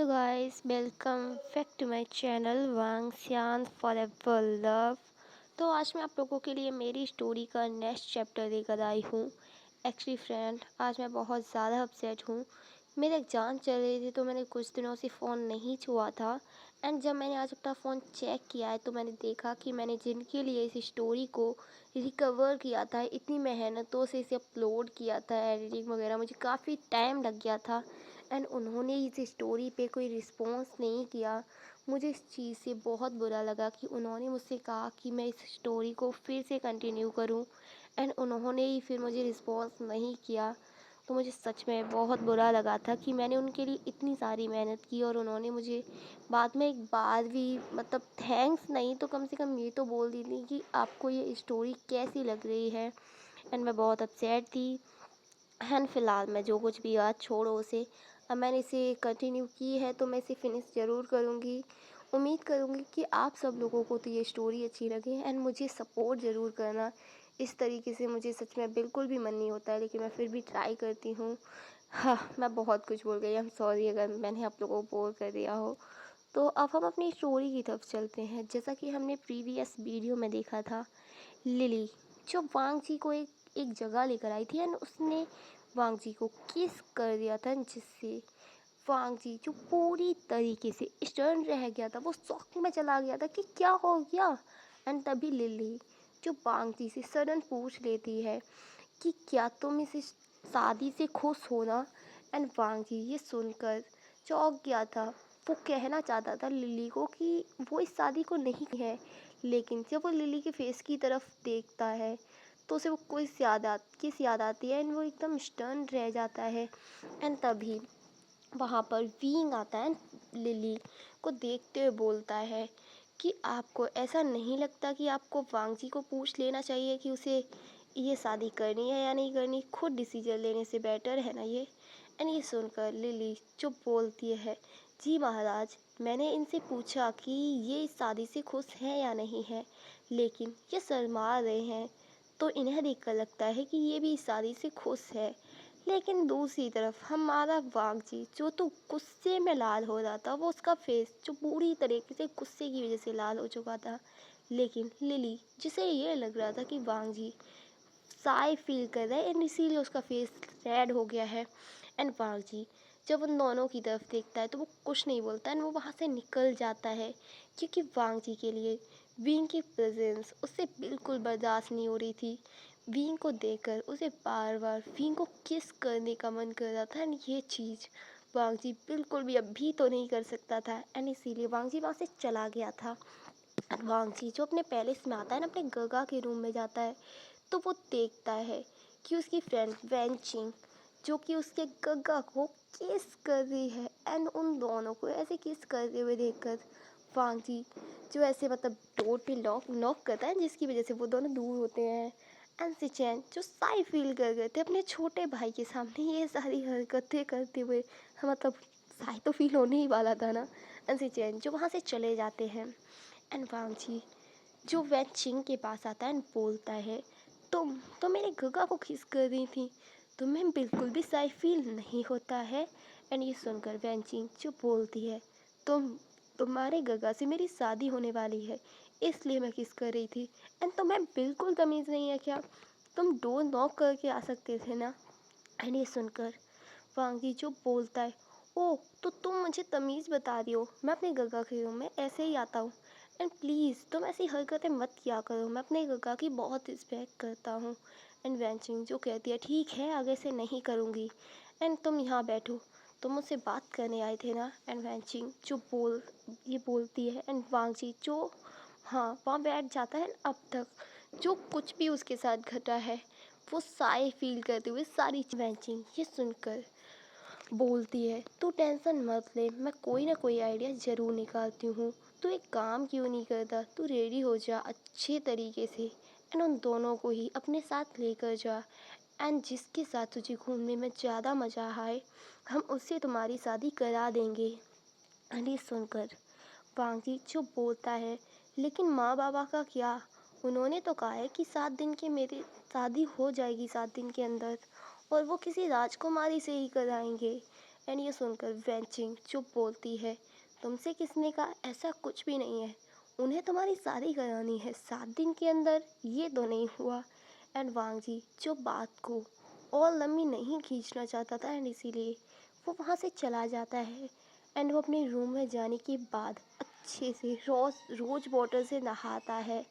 Hello guys, welcome back to my channel Wang Xian forever love. तो आज मैं आप लोगों के लिए मेरी स्टोरी का नेक्स्ट चैप्टर लेकर आई हूँ। एक्चुअली फ्रेंड, आज मैं बहुत ज़्यादा अपसेट हूँ। मेरे एग्ज़ाम चल रहे थे तो मैंने कुछ दिनों से फ़ोन नहीं छुआ था। एंड जब मैंने आज अपना फ़ोन चेक किया है तो मैंने देखा कि मैंने जिनके लिए इस स्टोरी को रिकवर किया था, इतनी मेहनतों से इसे अपलोड किया था, एडिटिंग वगैरह मुझे काफ़ी टाइम लग गया था। एंड उन्होंने इस स्टोरी पे कोई रिस्पॉन्स नहीं किया। मुझे इस चीज़ से बहुत बुरा लगा कि उन्होंने मुझसे कहा कि मैं इस स्टोरी को फिर से कंटिन्यू करूं, एंड उन्होंने ही फिर मुझे रिस्पॉन्स नहीं किया। तो मुझे सच में बहुत बुरा लगा था कि मैंने उनके लिए इतनी सारी मेहनत की और उन्होंने मुझे बाद में एक बार भी थैंक्स नहीं तो कम से कम ये तो बोल दी थी कि आपको ये स्टोरी कैसी लग रही है। एंड मैं बहुत अपसेट थी। एंड फ़िलहाल मैं जो कुछ भी बात छोड़ो उसे, अब मैंने इसे कंटिन्यू की है तो मैं इसे फिनिश ज़रूर करूँगी। उम्मीद करूँगी कि आप सब लोगों को तो ये स्टोरी अच्छी लगे एंड मुझे सपोर्ट ज़रूर करना। इस तरीके से मुझे सच में बिल्कुल भी मन नहीं होता है, लेकिन मैं फिर भी ट्राई करती हूँ। हाँ, मैं बहुत कुछ बोल गई, आई एम सॉरी अगर मैंने आप लोगों को बोर कर दिया हो। तो अब हम अपनी स्टोरी की तरफ चलते हैं। जैसा कि हमने प्रीवियस वीडियो में देखा था, लिली जो वांग जी को एक जगह लेकर आई थी एंड उसने वांग जी को किस कर दिया था, जिससे वांग जी जो पूरी तरीके से स्टर्न रह गया था, वो शॉक में चला गया था कि क्या हो गया। एंड तभी लिली जो वांग जी से सडन पूछ लेती है कि क्या तुम इस शादी से खुश हो ना। एंड वांग जी ये सुनकर चौंक गया था। वो कहना चाहता था लिली को कि वो इस शादी को नहीं है, लेकिन जब वो लिली के फेस की तरफ देखता है तो उसे वो किस याद आती है एंड वो एकदम स्टन रह जाता है। एंड तभी वहाँ पर वीइंग आता है, लिली को देखते हुए बोलता है कि आपको ऐसा नहीं लगता कि आपको वांग जी को पूछ लेना चाहिए कि उसे ये शादी करनी है या नहीं करनी, खुद डिसीजन लेने से बेटर है ना ये। एंड ये सुनकर लिली चुप बोलती है, जी महाराज, मैंने इनसे पूछा कि ये इस शादी से खुश हैं या नहीं है, लेकिन ये शर्मा रहे हैं, तो इन्हें देखकर लगता है कि ये भी इस शादी से खुश है। लेकिन दूसरी तरफ हमारा वाघ जी जो तो गुस्से में लाल हो रहा था, वो उसका फेस जो पूरी तरीके से गुस्से की वजह से लाल हो चुका था। लेकिन लिली जिसे ये लग रहा था कि वांग जी साय फील कर रहा है एंड इसीलिए उसका फेस रेड हो गया है। एंड वाघ जी जब उन दोनों की तरफ देखता है तो वो कुछ नहीं बोलता एंड वो वहाँ से निकल जाता है, क्योंकि वांग जी के लिए विंग की प्रेजेंस उससे बिल्कुल बर्दाश्त नहीं हो रही थी। विंग को देखकर उसे बार बार विंग को किस करने का मन कर रहा था एंड ये चीज़ वांग जी बिल्कुल भी अभी तो नहीं कर सकता था। एंड इसीलिए वांग जी वहाँ से चला गया था। वांग जी जो अपने पैलेस में आता है ना, अपने गगा के रूम में जाता है, तो वो देखता है कि उसकी फ्रेंड वैनचिंग जो कि उसके गगा को किस कर रही है। एंड उन दोनों को ऐसे किस करते हुए देखकर वांग जी जो ऐसे डोर पे लॉक नॉक करता है, जिसकी वजह से वो दोनों दूर होते हैं। एंड सिचैन जो साई फील कर गए थे अपने छोटे भाई के सामने ये सारी हरकतें करते हुए, साई तो फील होने ही वाला था ना। एंड सिचैन जो वहाँ से चले जाते हैं एंड वांग जी जो वैन चिंग के पास आता है एंड बोलता है, तुम तो मेरे गगा को किस कर रही थी, तुम्हें बिल्कुल भी साई फील नहीं होता है। एंड ये सुनकर वैन चिंग जो बोलती है, तुम्हारे गगा से मेरी शादी होने वाली है, इसलिए मैं किस कर रही थी। एंड तुम्हें बिल्कुल तमीज़ नहीं है क्या, तुम डोर नॉक करके आ सकते थे ना। एंड ये सुनकर वांगी जो बोलता है, ओह तो तुम मुझे तमीज़ बता रही हो, मैं अपने गगा के रूम में ऐसे ही आता हूँ। एंड प्लीज़ तुम ऐसी हरकतें मत किया करो, मैं अपने गगा की बहुत रिस्पेक्ट करता हूँ। एंड वैनचिंग जो कहती है, ठीक है आगे से नहीं करूँगी। एंड तुम यहाँ बैठो, तुम मुझसे बात करने आए थे ना। एंड वैनचिंग जो ये बोलती है एंड वांगजी जो हाँ वहाँ बैठ जाता है। अब तक जो कुछ भी उसके साथ घटा है वो साए फील करते हुए सारी वैनचिंग ये सुनकर बोलती है, तू टेंशन मत ले, मैं कोई ना कोई आइडिया ज़रूर निकालती हूँ। तू एक काम क्यों नहीं करता, तू रेडी हो जा अच्छे तरीके से एंड उन दोनों को ही अपने साथ लेकर जा। एंड जिसके साथ तुझे घूमने में ज़्यादा मज़ा आए हम उससे तुम्हारी शादी करा देंगे। एंड ये सुनकर वांगी जो बोलता है, लेकिन माँ बाबा का क्या, उन्होंने तो कहा है कि 7 दिन के मेरी शादी हो जाएगी, 7 दिन के अंदर, और वो किसी राजकुमारी से ही कराएंगे। एंड ये सुनकर वेंचिंग चुप बोलती है, तुमसे किसने कहा, ऐसा कुछ भी नहीं है, उन्हें तुम्हारी शादी करानी है 7 दिन के अंदर, ये तो नहीं हुआ। एंड वांग जी जो बात को और लंबी नहीं खींचना चाहता था एंड इसीलिए वो वहाँ से चला जाता है। एंड वो अपने रूम में जाने के बाद अच्छे से रोज वाटर से नहाता है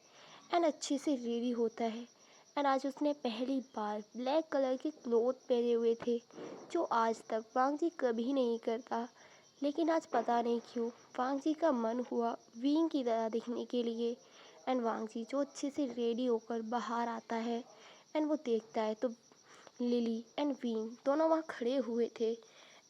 एंड अच्छे से रेडी होता है। एंड आज उसने पहली बार ब्लैक कलर के क्लोथ पहने हुए थे, जो आज तक वांग जी कभी नहीं करता। लेकिन आज पता नहीं क्यों वांग जी का मन हुआ वींग की तरह दिखने के लिए। एंड वांग जी जो अच्छे से रेडी होकर बाहर आता है एंड वो देखता है तो लिली एंड वींग दोनों वहाँ खड़े हुए थे।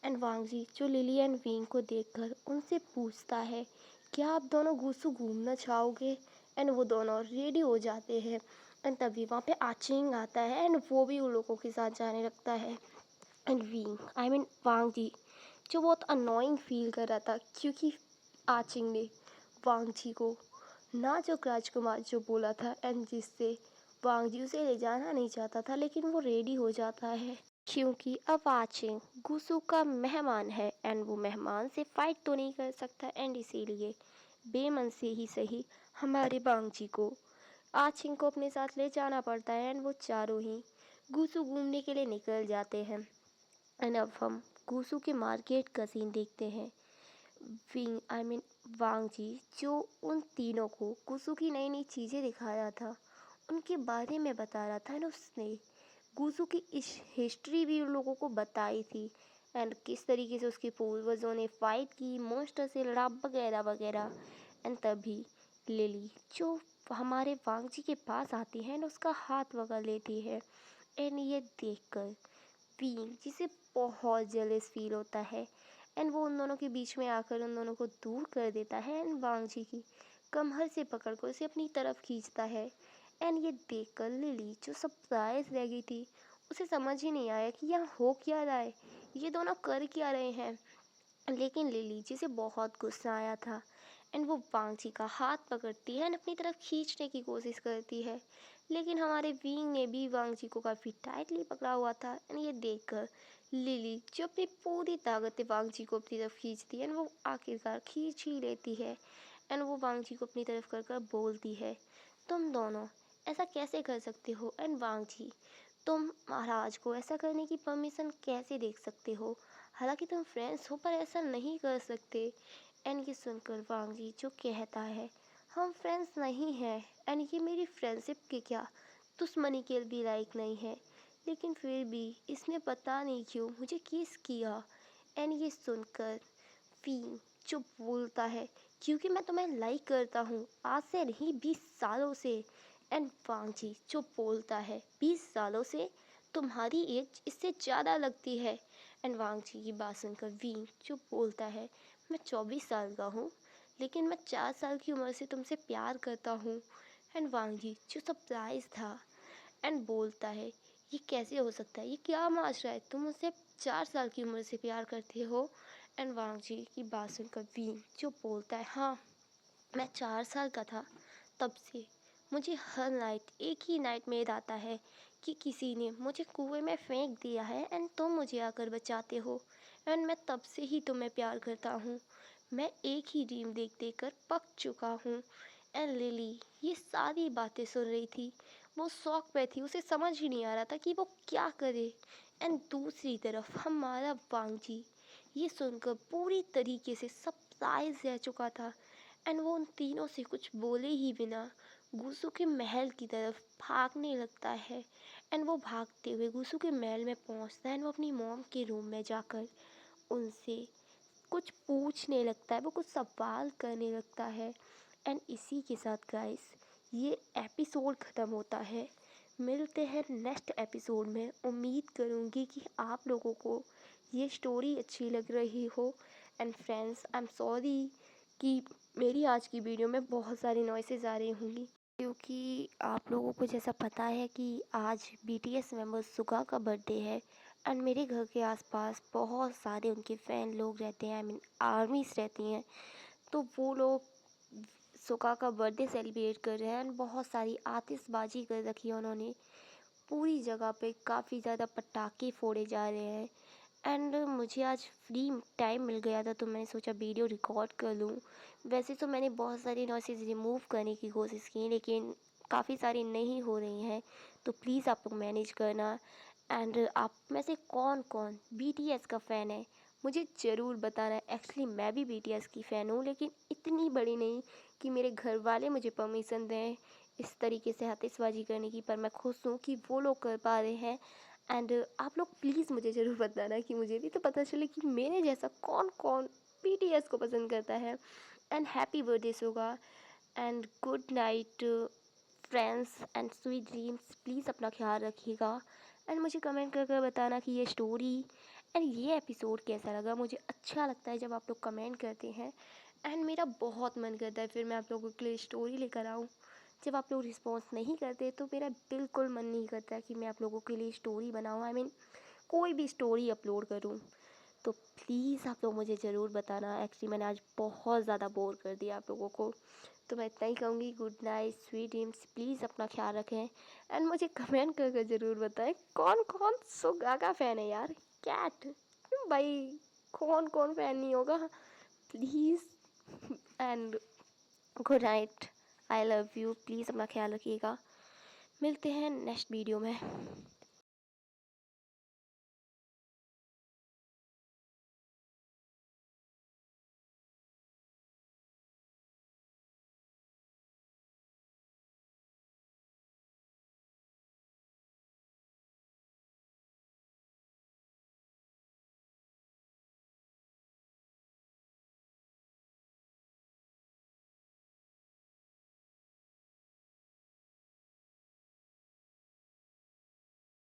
एंड वांग जी जो लिली एंड वींग को देखकर उनसे पूछता है, क्या आप दोनों गुसु घूमना चाहोगे। एंड वो दोनों रेडी हो जाते हैं। एंड तभी वहाँ पे आचिंग आता है एंड वो भी उन लोगों के साथ जाने लगता है। एंड वींग आई मीन वांग जी जो बहुत अनोइंग फील कर रहा था, क्योंकि आचिंग ने वांग जी को नाजुक राजकुमार जो बोला था एंड जिससे वांग जी उसे ले जाना नहीं चाहता था, लेकिन वो रेडी हो जाता है क्योंकि अब आचिंग गुसु का मेहमान है एंड वो मेहमान से फाइट तो नहीं कर सकता। एंड इसीलिए बेमन से ही सही हमारे वांग जी को आचिंग को अपने साथ ले जाना पड़ता है। एंड वो चारों ही गुसु घूमने के लिए निकल जाते हैं। एंड अब हम गुसु के मार्केट का सीन देखते हैं। विंग आई मीन वांग जी जो उन तीनों को गुसु की नई नई चीज़ें दिखाया था, उनके बारे में बता रहा था एंड उसने गुसु की इस हिस्ट्री भी उन लोगों को बताई थी एंड किस तरीके से उसके पूर्वजों ने फाइट की, मॉन्स्टर से लड़ा वगैरह वगैरह। एंड तभी लिली जो हमारे वांग जी के पास आती है एंड उसका हाथ पकड़ लेती है। एंड ये देखकर विंग जिसे बहुत जेलस फील होता है एंड वो उन दोनों के बीच में आकर उन दोनों को दूर कर देता है एंड वांग जी की कमर से पकड़कर उसे अपनी तरफ खींचता है। एंड ये देखकर लिली जो सरप्राइज रह गई थी, उसे समझ ही नहीं आया कि यहाँ हो क्या रहा है, ये दोनों कर क्या रहे हैं। लेकिन लिली जिसे बहुत गुस्सा आया था एंड वो वांग जी का हाथ पकड़ती है एंड अपनी तरफ खींचने की कोशिश करती है। लेकिन हमारे विंग ने भी वांग जी को काफ़ी टाइटली पकड़ा हुआ था एंड ये देखकर लिली जो अपनी पूरी ताकत से वांग जी को अपनी तरफ खींचती है एंड वो आखिरकार खींच ही लेती है। एंड वो वांग जी को अपनी तरफ कर कर बोलती है, तुम दोनों ऐसा कैसे कर सकते हो। एंड वांग जी तुम महाराज को ऐसा करने की परमिशन कैसे देख सकते हो, हालांकि तुम फ्रेंड्स हो पर ऐसा नहीं कर सकते। एंड ये सुनकर वांग जी जो कहता है, हम फ्रेंड्स नहीं हैं एंड ये मेरी फ्रेंडशिप के क्या दुश्मनी के भी लायक नहीं है, लेकिन फिर भी इसने पता नहीं क्यों मुझे किस किया। एंड ये सुनकर फीन जो बोलता है, क्योंकि मैं तुम्हें लाइक करता हूँ आज से नहीं 20 सालों से। एंड वांग जी जो बोलता है, 20 सालों से, तुम्हारी एज इससे ज़्यादा लगती है। एंड वांग जी की बात सुनकर वीन जो बोलता है, मैं 24 साल का हूँ, लेकिन मैं 4 साल की उम्र से तुमसे प्यार करता हूँ। एंड वांग जी जो सरप्राइज था एंड बोलता है, ये कैसे हो सकता है, ये क्या माजरा है, तुम मुझसे 4 साल की उम्र से प्यार करते हो। एंड वांग जी की बात सुनकर वीन जो बोलता है, हाँ मैं 4 साल का था तब से मुझे हर नाइट एक ही नाइटमेयर आता है कि किसी ने मुझे कुएं में फेंक दिया है एंड तुम मुझे आकर बचाते हो। एंड मैं तब से ही तुम्हें प्यार करता हूँ, मैं एक ही ड्रीम देख देख कर पक चुका हूँ। एंड लिली ये सारी बातें सुन रही थी, वो शौक पे थी, उसे समझ ही नहीं आ रहा था कि वो क्या करे। एंड दूसरी तरफ हमारा वांग जी ये सुनकर पूरी तरीके से सरप्राइज रह चुका था एंड वो उन तीनों से कुछ बोले ही बिना गुसु के महल की तरफ भागने लगता है। एंड वो भागते हुए गुसु के महल में पहुंचता है एंड वो अपनी मॉम के रूम में जाकर उनसे कुछ पूछने लगता है, वो कुछ सवाल करने लगता है। एंड इसी के साथ गाइस ये एपिसोड ख़त्म होता है। मिलते हैं नेक्स्ट एपिसोड में। उम्मीद करूँगी कि आप लोगों को ये स्टोरी अच्छी लग रही हो। And friends I am sorry कि मेरी आज की वीडियो में बहुत सारी नॉइसेज आ रही होंगी, क्योंकि आप लोगों को जैसा पता है कि आज बीटीएस मेंबर सुगा का बर्थडे है एंड मेरे घर के आसपास बहुत सारे उनके फ़ैन लोग रहते हैं, आई मीन आर्मीज रहती हैं। तो वो लोग सुगा का बर्थडे सेलिब्रेट कर रहे हैं एंड बहुत सारी आतिशबाजी कर रखी है उन्होंने, पूरी जगह पे काफ़ी ज़्यादा पटाखे फोड़े जा रहे हैं। एंड मुझे आज फ्री टाइम मिल गया था तो मैंने सोचा वीडियो रिकॉर्ड कर लूँ। वैसे तो मैंने बहुत सारी नॉइसेस रिमूव करने की कोशिश की लेकिन काफ़ी सारी नहीं हो रही हैं, तो प्लीज़ आप लोग मैनेज करना। एंड आप में से कौन कौन बीटीएस का फ़ैन है मुझे ज़रूर बताना। एक्चुअली मैं भी बीटीएस की फ़ैन हूँ लेकिन इतनी बड़ी नहीं कि मेरे घर वाले मुझे परमिशन दें इस तरीके से आतिशबाजी करने की, पर मैं खुश हूँ कि वो लोग कर पा रहे हैं। एंड आप लोग प्लीज़ मुझे ज़रूर बताना कि मुझे भी तो पता चले कि मेरे जैसा कौन कौन बीटीएस को पसंद करता है। And happy birthday Suga, and good night friends and sweet dreams. Please अपना ख्याल रखिएगा एंड मुझे कमेंट कर कर बताना कि ये स्टोरी एंड ये एपिसोड कैसा लगा। मुझे अच्छा लगता है जब आप लोग कमेंट करते हैं एंड मेरा बहुत मन करता है फिर मैं आप लोगों के लिए स्टोरी लेकर आऊँ। जब आप लोग रिस्पॉन्स नहीं करते तो मेरा बिल्कुल मन नहीं करता कि मैं आप लोगों के लिए स्टोरी बनाऊँ, आई मीन कोई भी स्टोरी अपलोड करूँ। तो प्लीज़ आप लोग मुझे ज़रूर बताना। एक्चुअली मैंने आज बहुत ज़्यादा बोर कर दिया आप लोगों को, तो मैं इतना ही कहूँगी। Good night sweet dreams, please अपना ख्याल रखें एंड मुझे कमेंट करके ज़रूर बताएं कौन कौन सुगा का फ़ैन है यार। कैट भाई, कौन कौन फ़ैन नहीं होगा, please. And good night, I love you. Please अपना ख्याल रखिएगा। मिलते हैं नेक्स्ट वीडियो में।